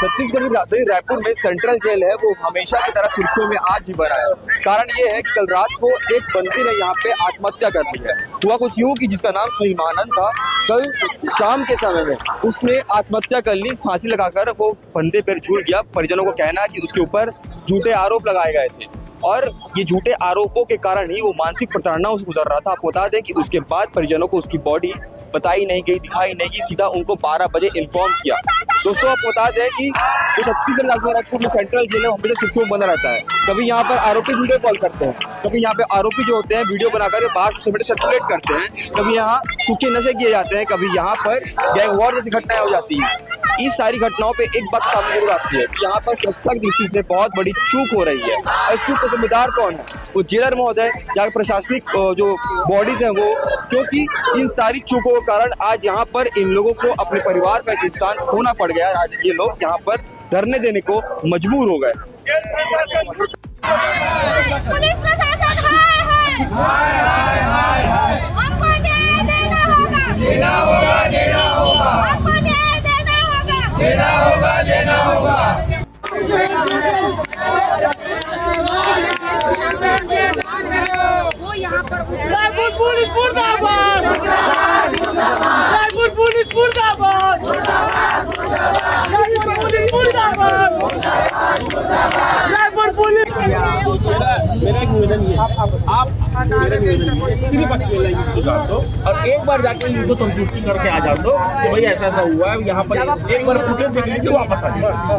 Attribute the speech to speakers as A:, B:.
A: छत्तीसगढ़ की राजधानी रायपुर में सेंट्रल जेल है वो हमेशा की तरह सुर्खियों में आज ही बना है। कारण ये है कि कल रात को एक बंदी ने यहाँ पे आत्महत्या कर ली है। हुआ कुछ यूं कि जिसका नाम सुलेमानंद था, कल शाम के समय में उसने आत्महत्या कर ली, फांसी लगाकर वो बंदे पर झूल गया। परिजनों को कहना है कि उसके ऊपर झूठे आरोप लगाए गए थे और ये झूठे आरोपों के कारण ही वो मानसिक प्रताड़ना से गुजर रहा था। आपको बता दें कि उसके बाद परिजनों को उसकी बॉडी बताई नहीं गई, दिखाई नहीं गई, सीधा उनको 12 बजे इन्फॉर्म किया। दोस्तों आपको बता दें कि जो छत्तीसगढ़ राजधानी रायपुर में सेंट्रल जेल है हमेशा सुर्खियों में बना रहता है। कभी यहाँ पर आरोपी वीडियो कॉल करते हैं, कभी यहाँ पे आरोपी जो होते हैं वीडियो बनाकर बाहर सोशल मीडिया सर्कुलेट करते हैं, कभी यहाँ सूखे नशे किए जाते हैं, कभी यहाँ पर गैंग वॉर जैसी घटनाएं हो जाती हैं। इस सारी घटनाओं पे एक बात सामने जरूर आती है कि यहाँ पर सुरक्षा की दृष्टि से बहुत बड़ी चूक हो रही है। और इस चूक का जिम्मेदार कौन है? वो जेलर महोदय या प्रशासनिक जो बॉडीज हैं वो, क्योंकि इन सारी चूकों के कारण आज यहाँ पर इन लोगों को अपने परिवार का एक इंसान खोना पड़ गया। आज ये लोग यहाँ पर धरने देने को मजबूर हो गए।
B: पुलिस प्रशासन हमको न्याय देना होगा, देना होगा, देना होगा, हमको न्याय देना होगा, देना होगा, देना होगा। वो यहाँ पर
C: रायपुर पुलिस मुर्दाबाद, रायपुर पुलिस मुर्दाबाद, रायपुर पुलिस मुर्दाबाद, रायपुर पुलिस।
D: मेरा एक निवेदन ये है, आप सिर्फ अकेला यूट्यूब डाल दो और एक बार जाके इनको संतुष्टि करके आ जाओ कि भाई ऐसा ऐसा हुआ है यहाँ पर, एक बार फुटेज देख लीजिए वापस आ जाए।